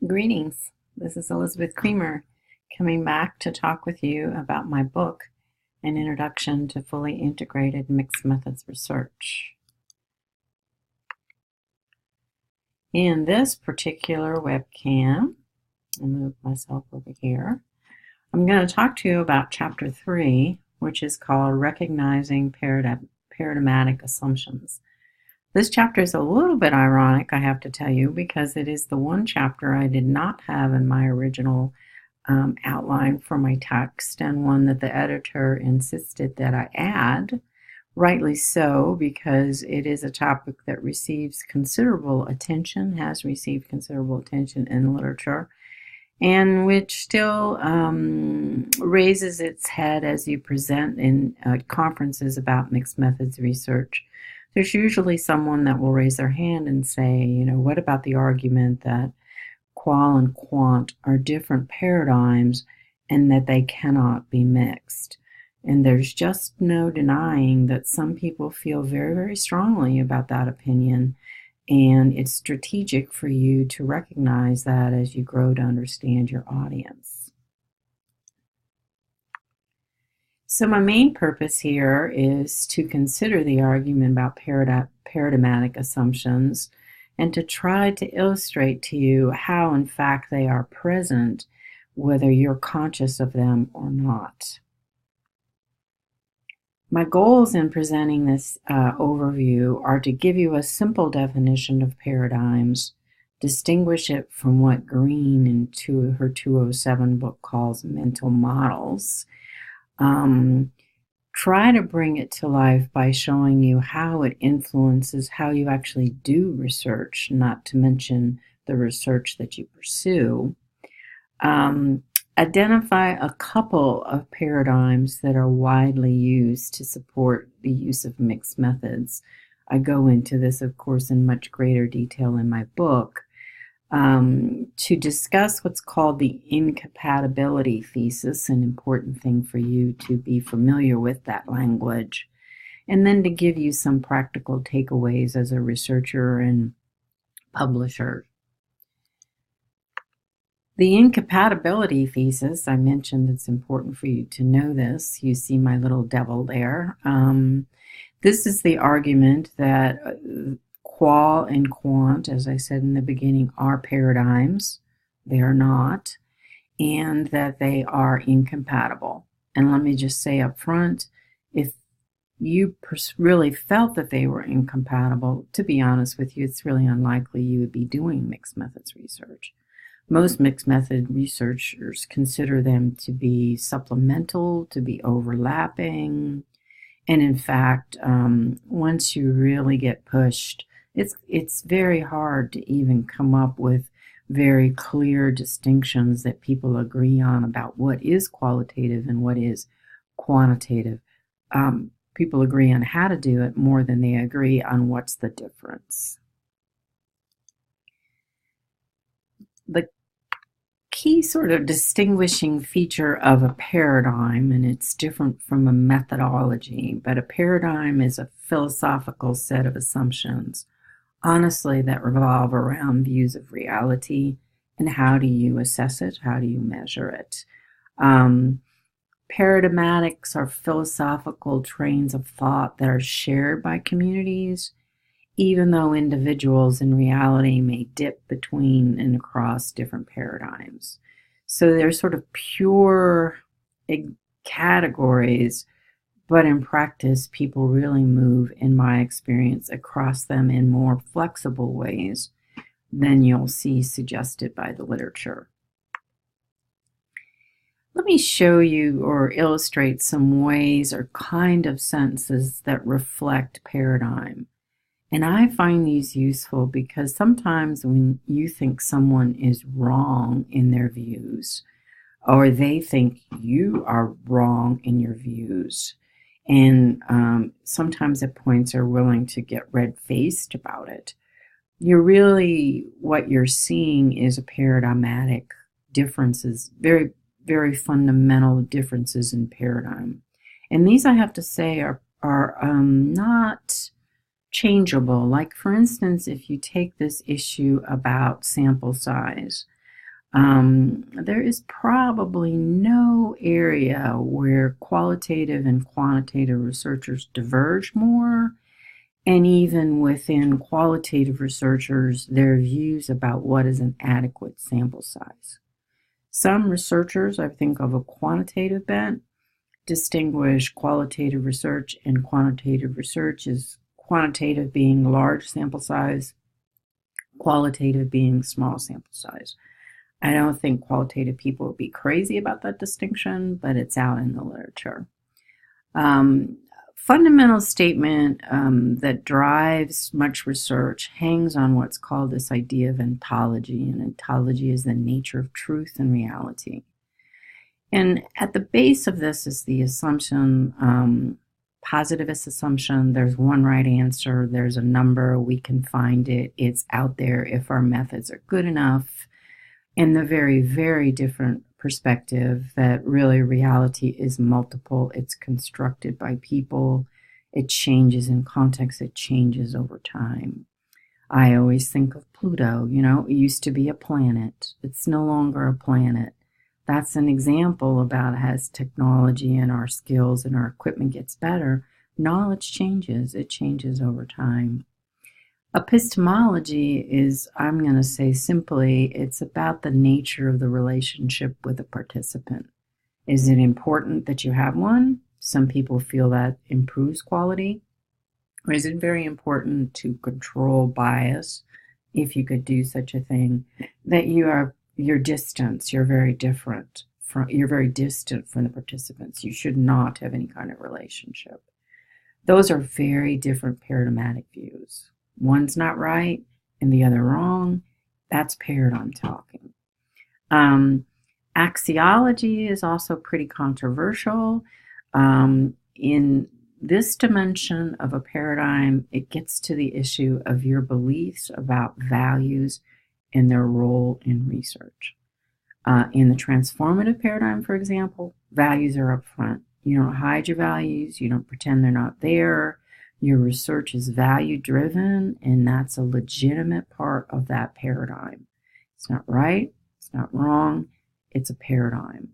Greetings. This is Elizabeth Creamer coming back to talk with you about my book, An Introduction to Fully Integrated Mixed Methods Research. In this particular webcam, I'll move myself over here, I'm going to talk to you about Chapter 3, which is called Recognizing Paradigmatic Assumptions. This chapter is a little bit ironic, I have to tell you, because it is the one chapter I did not have in my original outline for my text, and one that the editor insisted that I add, rightly so, because it is a topic that receives considerable attention, has received considerable attention in literature, and which still raises its head as you present in conferences about mixed methods research. There's usually someone that will raise their hand and say, what about the argument that QUAL and QUANT are different paradigms and that they cannot be mixed? And there's just no denying that some people feel very, very strongly about that opinion, and it's strategic for you to recognize that as you grow to understand your audience. So my main purpose here is to consider the argument about paradigmatic assumptions and to try to illustrate to you how, in fact, they are present, whether you're conscious of them or not. My goals in presenting this overview are to give you a simple definition of paradigms, distinguish it from what Greene in her 207 book calls mental models, try to bring it to life by showing you how it influences how you actually do research, not to mention the research that you pursue. Identify a couple of paradigms that are widely used to support the use of mixed methods. I go into this, of course, in much greater detail in my book. To discuss what's called the Incompatibility Thesis, an important thing for you to be familiar with that language, and then to give you some practical takeaways as a researcher and publisher. The Incompatibility Thesis, I mentioned it's important for you to know this. You see my little devil there. This is the argument that QUAL and QUANT, as I said in the beginning, are paradigms. They are not, and that they are incompatible. And let me just say up front, if you really felt that they were incompatible, to be honest with you, it's really unlikely you would be doing mixed methods research. Most mixed method researchers consider them to be supplemental, to be overlapping, and in fact, once you really get pushed, it's very hard to even come up with very clear distinctions that people agree on about what is qualitative and what is quantitative. People agree on how to do it more than they agree on what's the difference. The key sort of distinguishing feature of a paradigm, and it's different from a methodology, but a paradigm is a philosophical set of assumptions, honestly, that revolve around views of reality and how do you assess it, how do you measure it. Paradigmatics are philosophical trains of thought that are shared by communities, even though individuals in reality may dip between and across different paradigms. So they're sort of pure categories, but in practice, people really move, in my experience, across them in more flexible ways than you'll see suggested by the literature. Let me show you or illustrate some ways or kind of sentences that reflect paradigm. And I find these useful because sometimes when you think someone is wrong in their views, or they think you are wrong in your views, and sometimes at points are willing to get red-faced about it, what you're seeing is a paradigmatic differences, very, very fundamental differences in paradigm. And these, I have to say, are not changeable. Like, for instance, if you take this issue about sample size, There is probably no area where qualitative and quantitative researchers diverge more, and even within qualitative researchers, their views about what is an adequate sample size. Some researchers, I think of a quantitative bent, distinguish qualitative research and quantitative research as quantitative being large sample size, qualitative being small sample size. I don't think qualitative people would be crazy about that distinction, but it's out in the literature. Fundamental statement that drives much research hangs on what's called this idea of ontology, and ontology is the nature of truth and reality. And at the base of this is the assumption, positivist assumption, there's one right answer, there's a number, we can find it, it's out there if our methods are good enough, and the very, very different perspective that really reality is multiple, it's constructed by people, it changes in context, it changes over time. I always think of Pluto, it used to be a planet, it's no longer a planet. That's an example about as technology and our skills and our equipment gets better, knowledge changes, it changes over time. Epistemology is, I'm going to say simply, it's about the nature of the relationship with a participant. Is it important that you have one? Some people feel that improves quality. Or is it very important to control bias, if you could do such a thing, that you're distant, you're very distant from the participants. You should not have any kind of relationship. Those are very different paradigmatic views. One's not right and the other wrong. That's paradigm talking. Axiology is also pretty controversial. In this dimension of a paradigm, it gets to the issue of your beliefs about values and their role in research. In the transformative paradigm, for example, values are up front. You don't hide your values. You don't pretend they're not there. Your research is value-driven, and that's a legitimate part of that paradigm. It's not right. It's not wrong. It's a paradigm.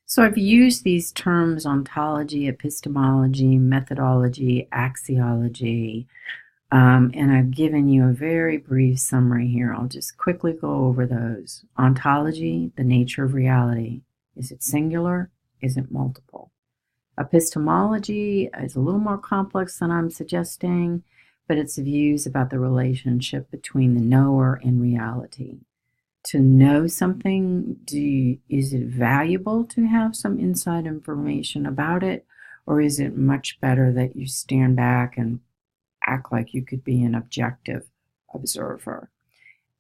So I've used these terms ontology, epistemology, methodology, axiology, and I've given you a very brief summary here. I'll just quickly go over those. Ontology, the nature of reality. Is it singular? Is it multiple? Epistemology is a little more complex than I'm suggesting, but it's views about the relationship between the knower and reality. To know something, is it valuable to have some inside information about it, or is it much better that you stand back and act like you could be an objective observer?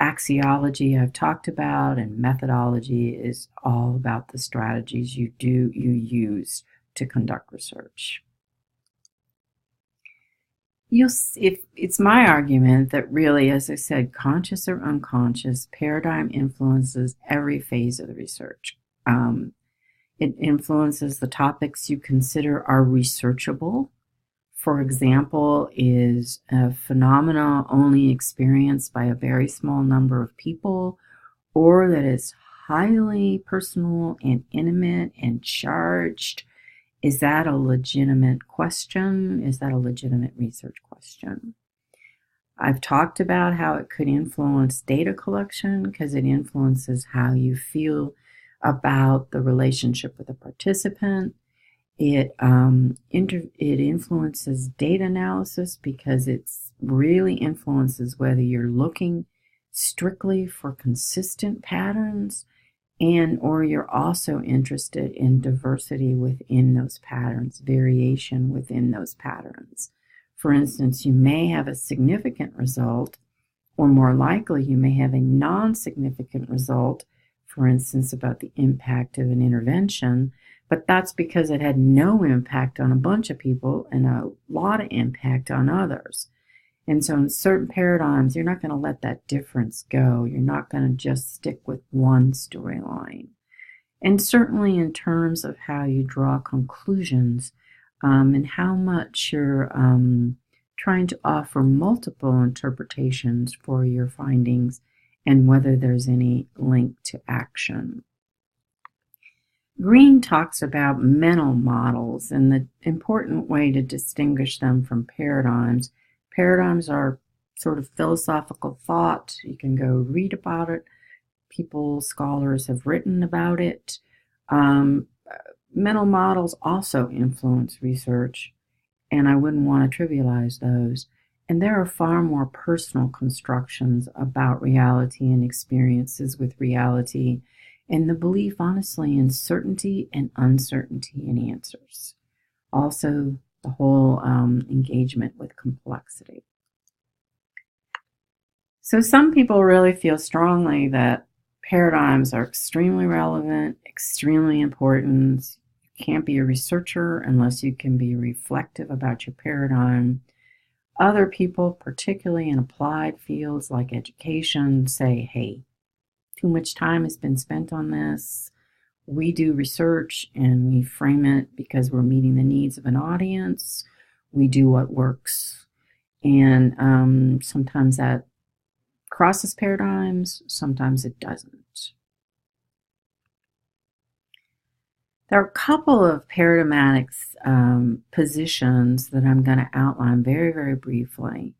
Axiology I've talked about, and methodology is all about the strategies you use to conduct research. It's my argument that really, as I said, conscious or unconscious, paradigm influences every phase of the research. It influences the topics you consider are researchable. For example, is a phenomena only experienced by a very small number of people, or that is highly personal and intimate and charged? Is that a legitimate question? Is that a legitimate research question? I've talked about how it could influence data collection because it influences how you feel about the relationship with a participant. It influences data analysis because it really influences whether you're looking strictly for consistent patterns or you're also interested in diversity within those patterns, variation within those patterns. For instance, you may have a significant result, or more likely you may have a non-significant result, for instance, about the impact of an intervention, but that's because it had no impact on a bunch of people and a lot of impact on others. And so in certain paradigms, you're not going to let that difference go. You're not going to just stick with one storyline. And certainly in terms of how you draw conclusions and how much you're trying to offer multiple interpretations for your findings and whether there's any link to action. Greene talks about mental models and the important way to distinguish them from paradigms. Paradigms are sort of philosophical thought. You can go read about it. Scholars have written about it. Mental models also influence research, and I wouldn't want to trivialize those. And there are far more personal constructions about reality and experiences with reality, and the belief, honestly, in certainty and uncertainty in answers. Also, the whole engagement with complexity. So some people really feel strongly that paradigms are extremely relevant, extremely important. You can't be a researcher unless you can be reflective about your paradigm. Other people, particularly in applied fields like education, say, hey, too much time has been spent on this. We do research and we frame it because we're meeting the needs of an audience. We do what works. And sometimes that crosses paradigms, sometimes it doesn't. There are a couple of paradigmatic positions that I'm going to outline very, very briefly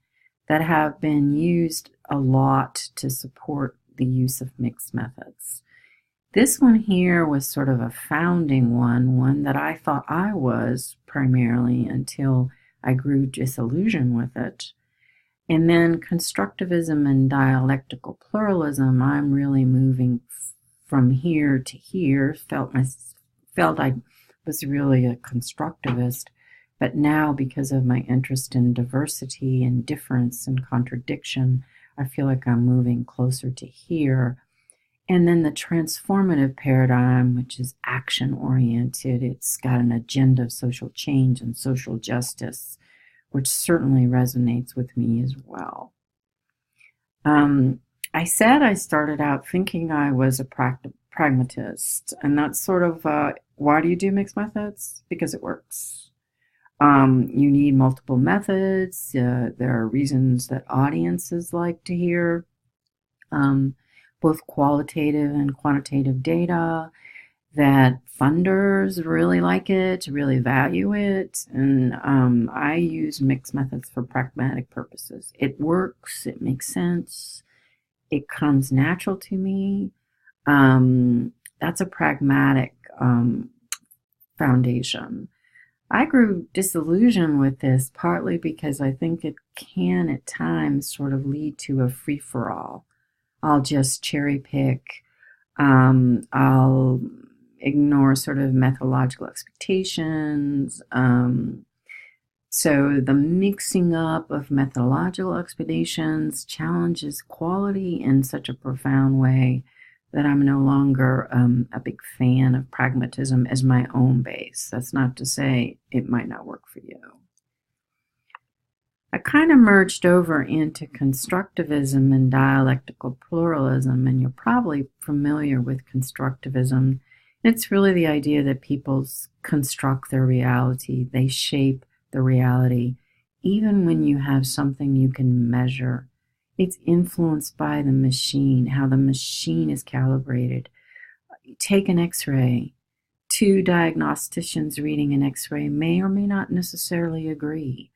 that have been used a lot to support the use of mixed methods. This one here was sort of a founding one that I thought I was primarily until I grew disillusioned with it. And then constructivism and dialectical pluralism, I'm really moving from here to here. Felt I was really a constructivist, but now because of my interest in diversity and difference and contradiction, I feel like I'm moving closer to here. And then the transformative paradigm, which is action-oriented, it's got an agenda of social change and social justice, which certainly resonates with me as well. I said I started out thinking I was a pragmatist, and that's sort of, why do you do mixed methods? Because it works. You need multiple methods. There are reasons that audiences like to hear both qualitative and quantitative data, that funders really like it, really value it, and I use mixed methods for pragmatic purposes. It works, it makes sense, it comes natural to me. That's a pragmatic foundation. I grew disillusioned with this partly because I think it can at times sort of lead to a free-for-all. I'll just cherry pick. I'll ignore sort of methodological expectations. So the mixing up of methodological expectations challenges quality in such a profound way that I'm no longer a big fan of pragmatism as my own base. That's not to say it might not work for you. I kind of merged over into constructivism and dialectical pluralism, and you're probably familiar with constructivism. It's really the idea that people construct their reality. They shape the reality, even when you have something you can measure. It's influenced by the machine, how the machine is calibrated. Take an X-ray. Two diagnosticians reading an X-ray may or may not necessarily agree.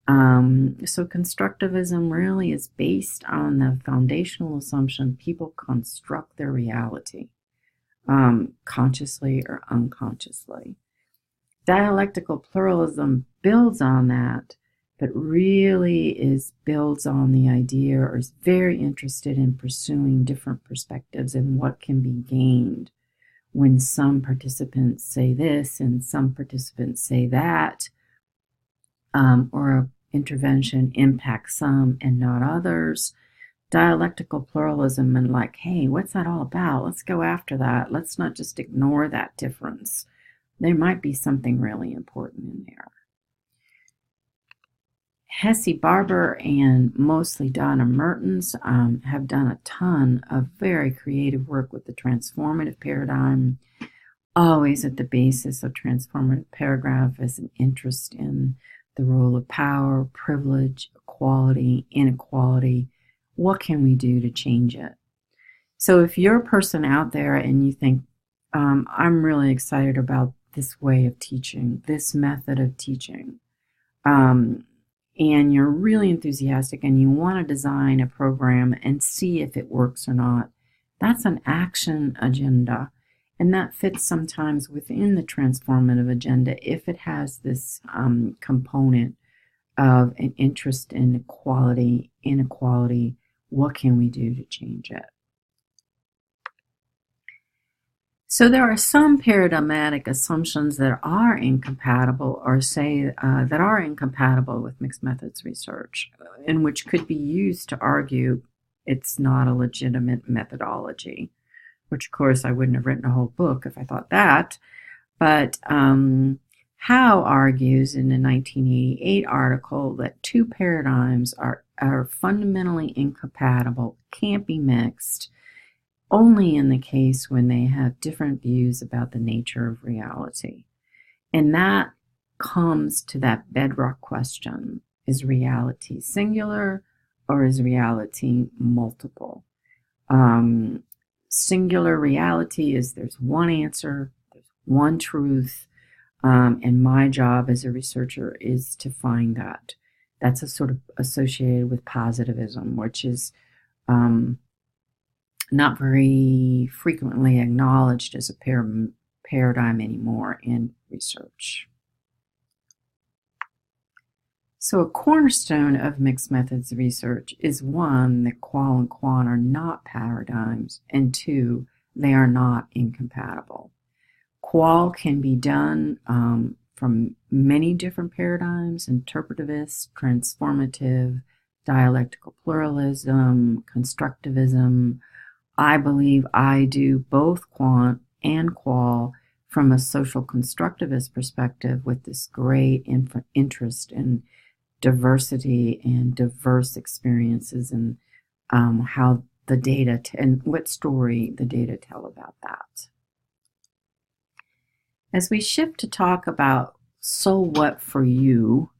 So constructivism really is based on the foundational assumption people construct their reality, consciously or unconsciously. Dialectical pluralism builds on that, but really builds on the idea, or is very interested in pursuing different perspectives and what can be gained when some participants say this and some participants say that, or an intervention impacts some and not others. Dialectical pluralism and like, hey, what's that all about? Let's go after that. Let's not just ignore that difference. There might be something really important in there. Hesse Barber and mostly Donna Mertens have done a ton of very creative work with the transformative paradigm. Always at the basis of transformative paragraph is an interest in the role of power, privilege, equality, inequality. What can we do to change it? So if you're a person out there and you think, I'm really excited about this way of teaching, this method of teaching, and you're really enthusiastic and you want to design a program and see if it works or not, that's an action agenda. And that fits sometimes within the transformative agenda if it has this component of an interest in equality, inequality. What can we do to change it? So there are some paradigmatic assumptions that are incompatible, or say that are incompatible with mixed methods research, and which could be used to argue it's not a legitimate methodology, which of course I wouldn't have written a whole book if I thought that. But Howe argues in a 1988 article that two paradigms are fundamentally incompatible, can't be mixed, only in the case when they have different views about the nature of reality. And that comes to that bedrock question: is reality singular or is reality multiple? Singular reality is there's one answer, there's one truth, and my job as a researcher is to find that. That's a sort of associated with positivism, which is not very frequently acknowledged as a paradigm anymore in research. So a cornerstone of mixed methods research is, one, that QUAL and QUANT are not paradigms, and two, they are not incompatible. QUAL can be done from many different paradigms: interpretivist, transformative, dialectical pluralism, constructivism. I believe I do both QUANT and QUAL from a social constructivist perspective, with this great interest in diversity and diverse experiences, and how the data and what story the data tell about that. As we shift to talk about so what for you,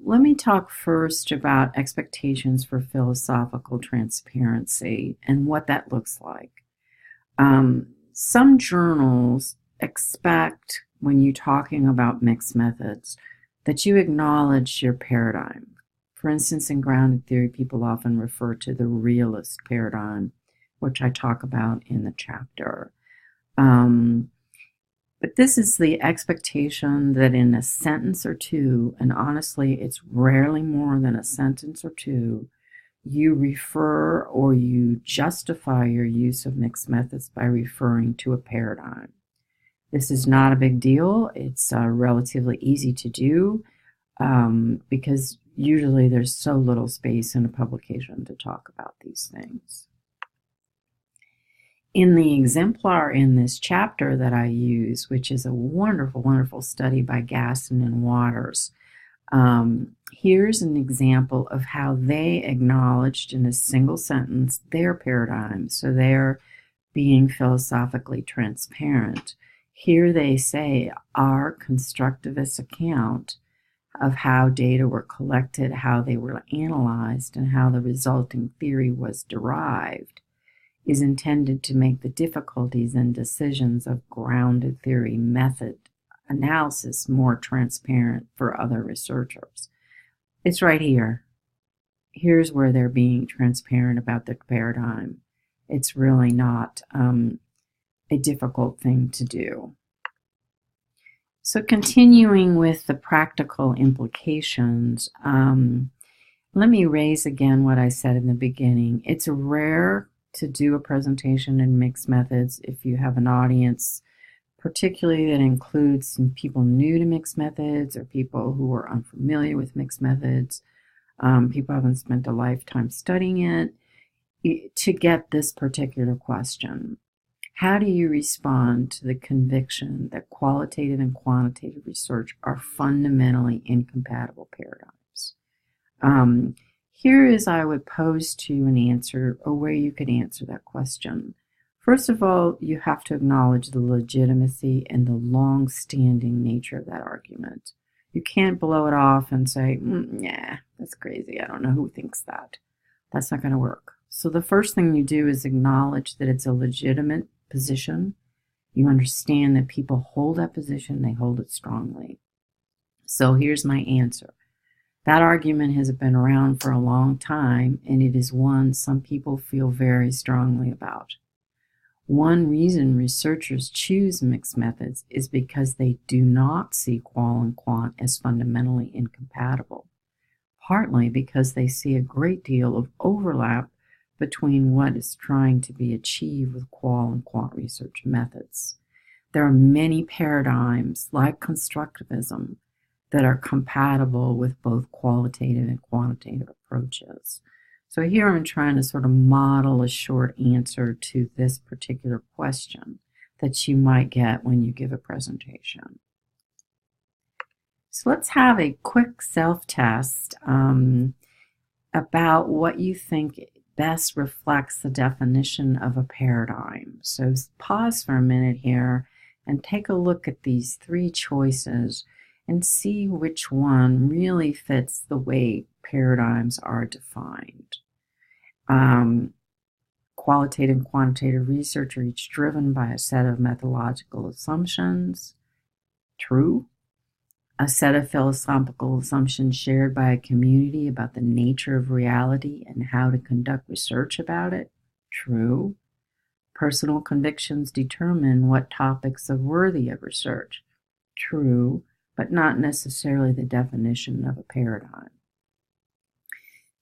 let me talk first about expectations for philosophical transparency and what that looks like. Some journals expect, when you're talking about mixed methods, that you acknowledge your paradigm. For instance, in grounded theory, people often refer to the realist paradigm, which I talk about in the chapter. But this is the expectation that in a sentence or two, and honestly, it's rarely more than a sentence or two, you refer or you justify your use of mixed methods by referring to a paradigm. This is not a big deal. It's relatively easy to do because usually there's so little space in a publication to talk about these things. In the exemplar in this chapter that I use, which is a wonderful, wonderful study by Gaston and Waters, here's an example of how they acknowledged in a single sentence their paradigm. So they're being philosophically transparent. Here they say our constructivist account of how data were collected, how they were analyzed, and how the resulting theory was derived is intended to make the difficulties and decisions of grounded theory method analysis more transparent for other researchers. It's right here. Here's where they're being transparent about the paradigm. It's really not a difficult thing to do. So continuing with the practical implications, let me raise again what I said in the beginning. It's rare to do a presentation in mixed methods if you have an audience, particularly that includes some people new to mixed methods or people who are unfamiliar with mixed methods, people haven't spent a lifetime studying it, to get this particular question. How do you respond to the conviction that qualitative and quantitative research are fundamentally incompatible paradigms? Here is, I would pose to you an answer, a way you could answer that question. First of all, you have to acknowledge the legitimacy and the long-standing nature of that argument. You can't blow it off and say, yeah, that's crazy. I don't know who thinks that. That's not going to work. So the first thing you do is acknowledge that it's a legitimate position. You understand that people hold that position, they hold it strongly. So here's my answer. That argument has been around for a long time, and it is one some people feel very strongly about. One reason researchers choose mixed methods is because they do not see QUAL and QUANT as fundamentally incompatible, partly because they see a great deal of overlap between what is trying to be achieved with QUAL and QUANT research methods. There are many paradigms, like Constructivism, that are compatible with both qualitative and quantitative approaches. So here I'm trying to sort of model a short answer to this particular question that you might get when you give a presentation. So let's have a quick self-test about what you think best reflects the definition of a paradigm. So pause for a minute here and take a look at these three choices and see which one really fits the way paradigms are defined. Qualitative and quantitative research are each driven by a set of methodological assumptions. True. A set of philosophical assumptions shared by a community about the nature of reality and how to conduct research about it. True. Personal convictions determine what topics are worthy of research. True, but not necessarily the definition of a paradigm.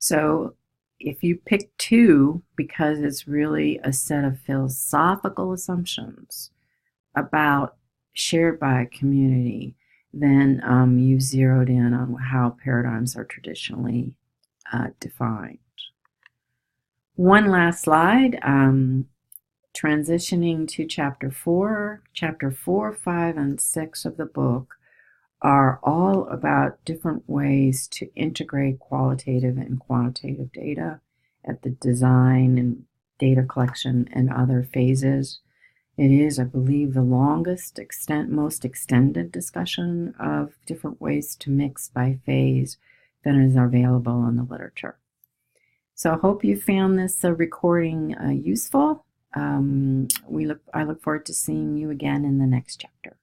So if you pick two, because it's really a set of philosophical assumptions about shared by a community, then you've zeroed in on how paradigms are traditionally defined. One last slide. Transitioning to Chapter 4. Chapter 4, 5, and 6 of the book are all about different ways to integrate qualitative and quantitative data at the design and data collection and other phases. It is, I believe, the most extended discussion of different ways to mix by phase that is available in the literature. So I hope you found this recording useful. I look forward to seeing you again in the next chapter.